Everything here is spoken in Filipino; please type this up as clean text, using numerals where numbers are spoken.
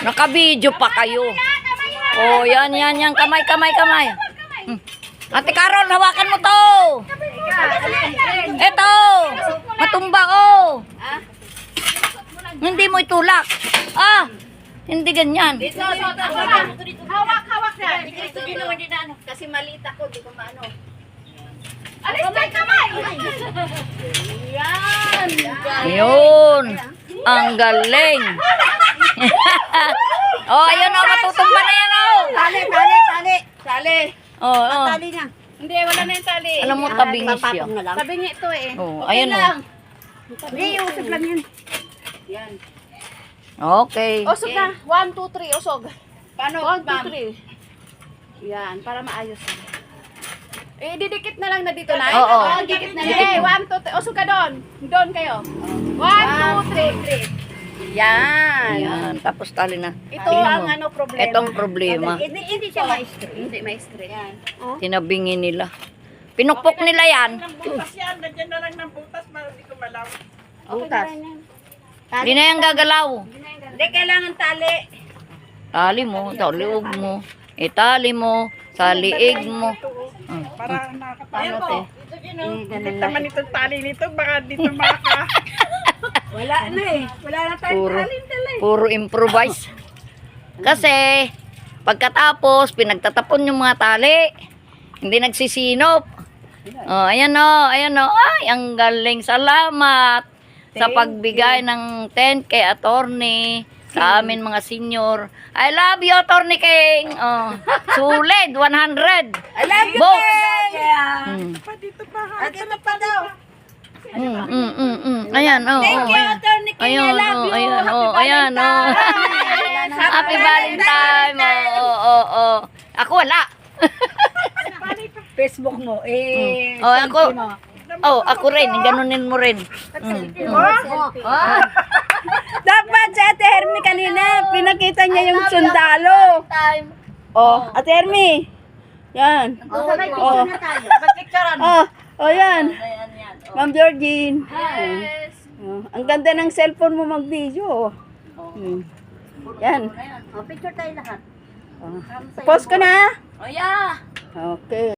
Nakabidyo pa kayo. Oh, yan. Kamay. Ate Carol, hawakan mo to. Ito. Matumba ko. Hindi mo itulak. Hindi ganyan. Hawak na. Ito ginawa din na ano. Kasi maliit ako, di ko maano. Alis tayo kamay! Yan! Yun. Ang galing. Oh, ayun oh, matutumba na yan oh. Tali. Oh. Tali na. Hindi, wala na yung tali. Alam mo, tabing siya. Tabi nga ito eh. Oh, Okay ayun lang. Hindi, usog lang yan. Yan. Okay. Usog na. 1, 2, 3, usog. Paano, 1, 2, 3. Yan, para maayos. Didikit na lang na dito na. Oo. Didikit na lang. Okay, 1, 2, 3. Usog ka doon. Doon kayo. 1, 2, 3. Yan. Ayan, tapos tali na. Ito Tingnan ang mo. ano problema. Itong problema. Hindi siya maestro. Hindi maestro. Yan. Tinabingin nila. Pinukpok nila yan. Butas yan, nandiyan na lang ng butas, hindi ko malaw. Butas. Hindi na yan gagalaw. Hindi, kailangan tali. Tali mo, sa liog mo. Itali mo, sa liig mo. Para nakakatayo ko. Ganun Dito lang. naman itong tali nito, baka dito maka. Wala na eh. Wala na tayong Puro, tali. puro improvise. Kasi, pagkatapos, pinagtatapon yung mga tali. Hindi nagsisinop. Oh, ayan o. Ay, ang galing. Salamat sa pagbigay ng 10 kay attorney sa amin mga senior. I love you, Attorney King. Oh, sulit, 100. I love you, Box. King! Pa dito pa ha. Ito na pa daw. Ayan, oh. Thank you, Attorney King. I love you. Ayan, oh. Happy Valentine. Oh. Ako wala. Facebook mo. Oh, ako. Oh, ako rin. Ganunin mo rin. Dapat si Ate Hermy kanina, pinakita niya yung sundalo. Oh, Ate Hermy. Yan. Oh. Oh, yan. Ma'am Georgine. Oh, ang ganda ng cellphone mo mag-video. Yan. Picture tayo lahat. Post ko na. Oh, yeah. Okay.